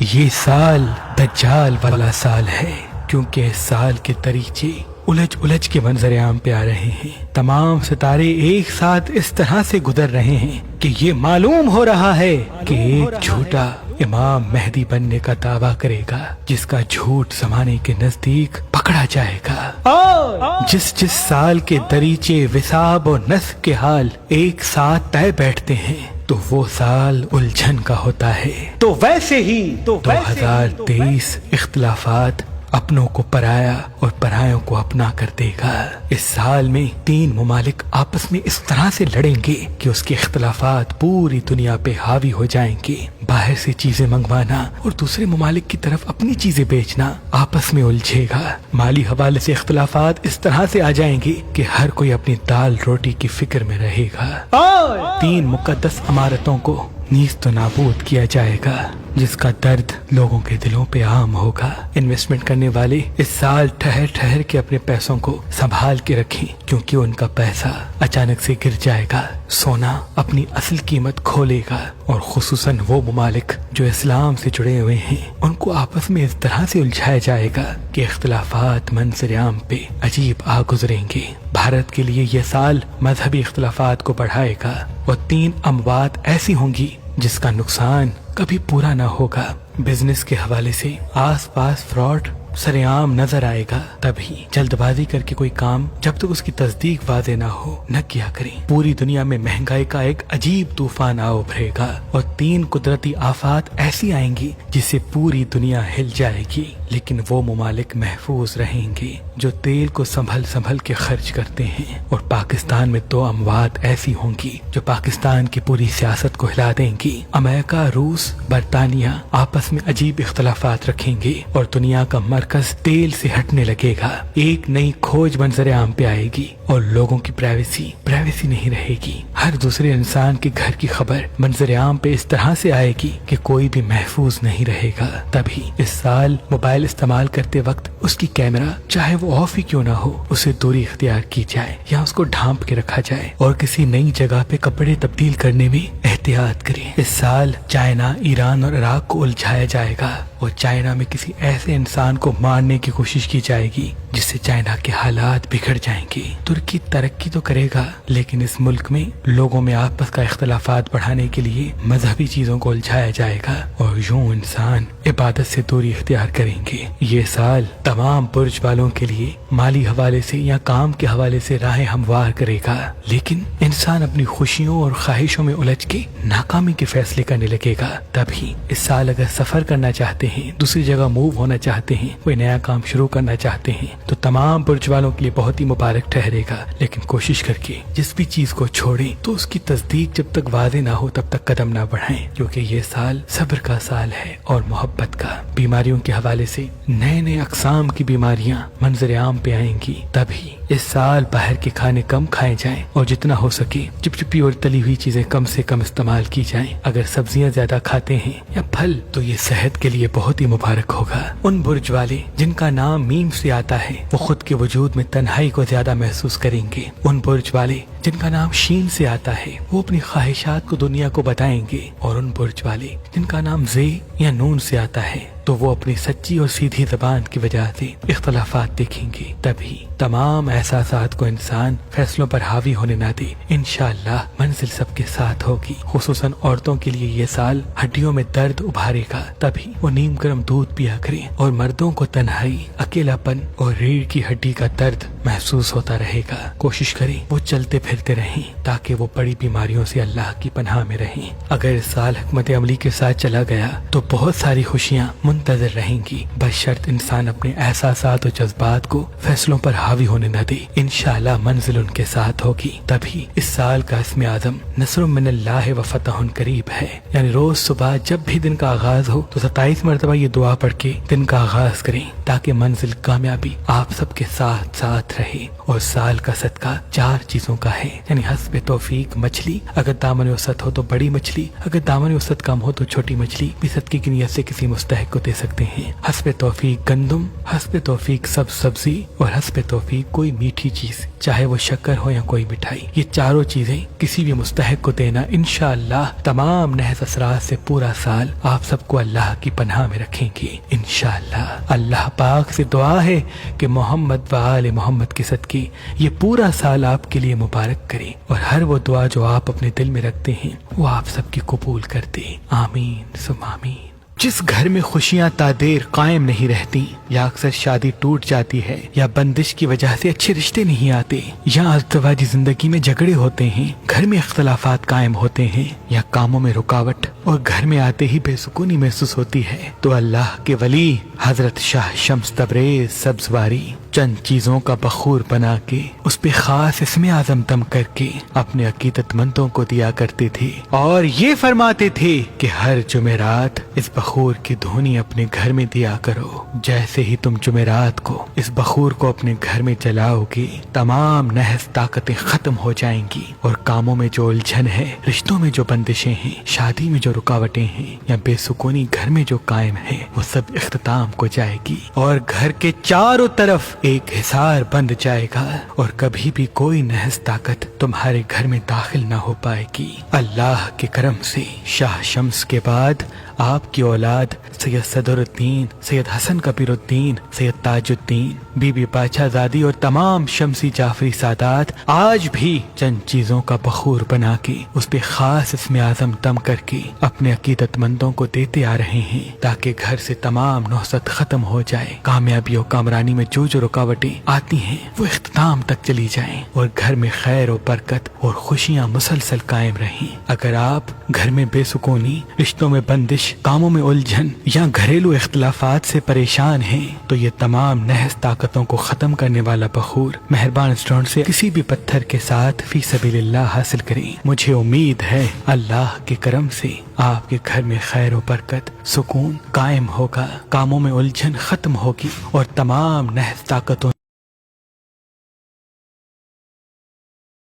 یہ سال دجال والا سال ہے، کیونکہ اس سال کے دریچے الجھ الجھ کے منظر عام پہ آ رہے ہیں۔ تمام ستارے ایک ساتھ اس طرح سے گزر رہے ہیں کہ یہ معلوم ہو رہا ہے کہ ایک جھوٹا امام مہدی بننے کا دعویٰ کرے گا، جس کا جھوٹ زمانے کے نزدیک پکڑا جائے گا۔ جس سال کے دریچے وثاب و نصب کے حال ایک ساتھ طے بیٹھتے ہیں تو وہ سال الجھن کا ہوتا ہے۔ تو ویسے ہی 2023 اختلافات اپنوں کو پرایا اور پرایوں کو اپنا کر دے گا۔ اس سال میں 3 ممالک آپس میں اس طرح سے لڑیں گے کہ اس کے اختلافات پوری دنیا پہ حاوی ہو جائیں گے۔ باہر سے چیزیں منگوانا اور دوسرے ممالک کی طرف اپنی چیزیں بیچنا آپس میں الجھے گا۔ مالی حوالے سے اختلافات اس طرح سے آ جائیں گے کہ ہر کوئی اپنی دال روٹی کی فکر میں رہے گا۔ 3 مقدس عمارتوں کو نیست و نابود کیا جائے گا، جس کا درد لوگوں کے دلوں پہ عام ہوگا۔ انویسٹمنٹ کرنے والے اس سال ٹھہر ٹھہر کے اپنے پیسوں کو سنبھال کے رکھیں، کیونکہ ان کا پیسہ اچانک سے گر جائے گا۔ سونا اپنی اصل قیمت کھولے گا، اور خصوصاً وہ ممالک جو اسلام سے جڑے ہوئے ہیں ان کو آپس میں اس طرح سے الجھایا جائے گا کہ اختلافات منظر عام پہ عجیب آ گزریں گے۔ بھارت کے لیے یہ سال مذہبی اختلافات کو بڑھائے گا، اور 3 اموات ایسی ہوں گی جس کا نقصان کبھی پورا نہ ہوگا۔ بزنس کے حوالے سے آس پاس فراڈ سر عام نظر آئے گا، تبھی جلد بازی کر کے کوئی کام جب تک اس کی تصدیق واضح نہ ہو نہ کیا کریں۔ پوری دنیا میں مہنگائی کا ایک عجیب طوفان آ ابھرے گا، اور 3 قدرتی آفات ایسی آئیں گی جس سے پوری دنیا ہل جائے گی، لیکن وہ ممالک محفوظ رہیں گے جو تیل کو سنبھل کے خرچ کرتے ہیں۔ اور پاکستان میں 2 اموات ایسی ہوں گی جو پاکستان کی پوری سیاست کو ہلا دیں گی۔ امریکہ، روس، برطانیہ آپس میں عجیب اختلافات رکھیں گے، اور دنیا کا مرکز تیل سے ہٹنے لگے گا۔ ایک نئی کھوج منظر عام پہ آئے گی، اور لوگوں کی پرائیویسی نہیں رہے گی۔ ہر دوسرے انسان کے گھر کی خبر منظر عام پہ اس طرح سے آئے گی کہ کوئی بھی محفوظ نہیں رہے گا۔ تبھی اس سال موبائل استعمال کرتے وقت اس کی کیمرہ چاہے وہ آف ہی کیوں نہ ہو، اسے دوری اختیار کی جائے یا اس کو ڈھانپ کے رکھا جائے، اور کسی نئی جگہ پہ کپڑے تبدیل کرنے میں احتیاط کریں۔ اس سال چائنا، ایران اور عراق کو الجھایا جائے گا، اور چائنا میں کسی ایسے انسان کو مارنے کی کوشش کی جائے گی جس سے چائنا کے حالات بگڑ جائیں گے۔ ترکی ترقی تو کرے گا، لیکن اس ملک میں لوگوں میں آپس کا اختلافات بڑھانے کے لیے مذہبی چیزوں کو الجھایا جائے گا، اور یوں انسان عبادت سے دوری اختیار کریں گے۔ یہ سال تمام برج والوں کے لیے مالی حوالے سے یا کام کے حوالے سے راہیں ہموار کرے گا، لیکن انسان اپنی خوشیوں اور خواہشوں میں الجھ کے ناکامی کے فیصلے کرنے لگے گا۔ تبھی اس سال اگر سفر کرنا چاہتے ہیں، دوسری جگہ موو ہونا چاہتے ہیں، کوئی نیا کام شروع کرنا چاہتے ہیں، تو تمام برج والوں کے لیے بہت ہی مبارک ٹھہرے گا، لیکن کوشش کر کے جس بھی چیز کو چھوڑیں تو اس کی تصدیق جب تک واضح نہ ہو تب تک قدم نہ بڑھائیں، کیونکہ یہ سال صبر کا سال ہے اور محبت کا۔ بیماریوں کے حوالے سے نئے اقسام کی بیماریاں منظر عام پہ آئیں گی۔ تبھی اس سال باہر کے کھانے کم کھائے جائیں، اور جتنا ہو سکے چپچپی اور تلی ہوئی چیزیں کم سے کم استعمال کی جائیں۔ اگر سبزیاں زیادہ کھاتے ہیں یا پھل تو یہ صحت کے لیے بہت ہی مبارک ہوگا۔ ان برج والے جن کا نام میم سے آتا ہے وہ خود کے وجود میں تنہائی کو زیادہ محسوس کریں گے۔ ان برج والے جن کا نام شین سے آتا ہے وہ اپنی خواہشات کو دنیا کو بتائیں گے، اور ان برج والے جن کا نام زے یا نون سے آتا ہے تو وہ اپنی سچی اور سیدھی زبان کی وجہ سے اختلافات دیکھیں گے۔ تبھی تمام احساسات کو انسان فیصلوں پر حاوی ہونے نہ دے، انشاءاللہ منزل سب کے ساتھ ہوگی۔ خصوصاً عورتوں کے لیے یہ سال ہڈیوں میں درد ابھارے گا، تبھی وہ نیم گرم دودھ پیا کریں، اور مردوں کو تنہائی، اکیلا پن اور ریڑھ کی ہڈی کا درد محسوس ہوتا رہے گا۔ کوشش کریں وہ چلتے پھرتے رہیں تاکہ وہ بڑی بیماریوں سے اللہ کی پناہ میں رہیں۔ اگر اس سال حکمت عملی کے ساتھ چلا گیا تو بہت ساری خوشیاں منتظر رہیں گی، بشرط انسان اپنے احساسات و جذبات کو فیصلوں پر حاوی ہونے نہ دے۔ انشاءاللہ منزل ان کے ساتھ ہوگی۔ تبھی اس سال کا اسم اعظم نصر من اللہ و فتح قریب ہے، یعنی روز صبح جب بھی دن کا آغاز ہو تو 27 مرتبہ یہ دعا پڑھ کے دن کا آغاز کریں، تاکہ منزل کامیابی آپ سب کے ساتھ رہے۔ اور سال کا صدقہ 4 چیزوں کا ہے۔ ہے، یعنی حسب توفیق مچھلی اگر دامن وسعت ہو تو بڑی مچھلی، اگر دامن وسعت کم ہو تو چھوٹی مچھلی بھی صدقے کی نیت سے کسی مستحق کو دے سکتے ہیں۔ حسب توفیق گندم، حسب توفیق سبزی اور حسب توفیق کوئی میٹھی چیز، چاہے وہ شکر ہو یا کوئی مٹھائی، یہ چاروں چیزیں کسی بھی مستحق کو دینا انشاءاللہ تمام نحس اسرار سے پورا سال آپ سب کو اللہ کی پناہ میں رکھیں گے انشاءاللہ۔ اللہ پاک سے دعا ہے کہ محمد و آل محمد کے صدقے یہ پورا سال آپ کے لیے مبارک کرے، اور ہر وہ دعا جو آپ اپنے دل میں رکھتے ہیں وہ آپ سب کی قبول کرتے، آمین ثم آمین۔ جس گھر میں خوشیاں تا دیر قائم نہیں رہتی، یا اکثر شادی ٹوٹ جاتی ہے، یا بندش کی وجہ سے اچھے رشتے نہیں آتے، یا ازدواجی زندگی میں جھگڑے ہوتے ہیں، گھر میں اختلافات قائم ہوتے ہیں، یا کاموں میں رکاوٹ اور گھر میں آتے ہی بے سکونی محسوس ہوتی ہے، تو اللہ کے ولی حضرت شاہ شمس تبریز سبزواری چند چیزوں کا بخور بنا کے اس پہ خاص اسم اعظم دم کر کے اپنے عقیدت مندوں کو دیا کرتے تھے، اور یہ فرماتے تھے کہ ہر جمعرات اس بخور کی دھونی اپنے گھر میں دیا کرو، جیسے ہی تم جمعرات کو اس بخور کو اپنے گھر میں جلاؤ گے تمام نحس طاقتیں ختم ہو جائیں گی، اور کاموں میں جو الجھن ہے، رشتوں میں جو بندشیں ہیں، شادی میں جو رکاوٹیں ہیں، یا بے سکونی گھر میں جو قائم ہے، وہ سب اختتام کو جائے گی، اور گھر کے چاروں طرف ایک حصار بند جائے گا، اور کبھی بھی کوئی نحس طاقت تمہارے گھر میں داخل نہ ہو پائے گی۔ اللہ کے کرم سے شاہ شمس کے بعد آپ کی اولاد سید صدر الدین، سید حسن کبیر الدین، سید تاج الدین، بی بی باچا زادی اور تمام شمسی جعفری سادات آج بھی چند چیزوں کا بخور بنا کے اس پہ خاص اسم اعظم دم کر کے اپنے عقیدت مندوں کو دیتے آ رہے ہیں، تاکہ گھر سے تمام نحست ختم ہو جائے، کامیابی و کامرانی میں جو جو رکاوٹیں آتی ہیں وہ اختتام تک چلی جائیں، اور گھر میں خیر و برکت اور خوشیاں مسلسل قائم رہیں۔ اگر آپ گھر میں بے سکونی، رشتوں میں بندش، کاموں میں الجھن یا گھریلو اختلافات سے پریشان ہیں، تو یہ تمام نحس طاقتوں کو ختم کرنے والا بخور مہربان ریسٹورنٹ سے کسی بھی پتھر کے ساتھ فی سبیل اللہ حاصل کریں۔ مجھے امید ہے اللہ کے کرم سے آپ کے گھر میں خیر و برکت، سکون قائم ہوگا، کاموں میں الجھن ختم ہوگی، اور تمام نحس طاقتوں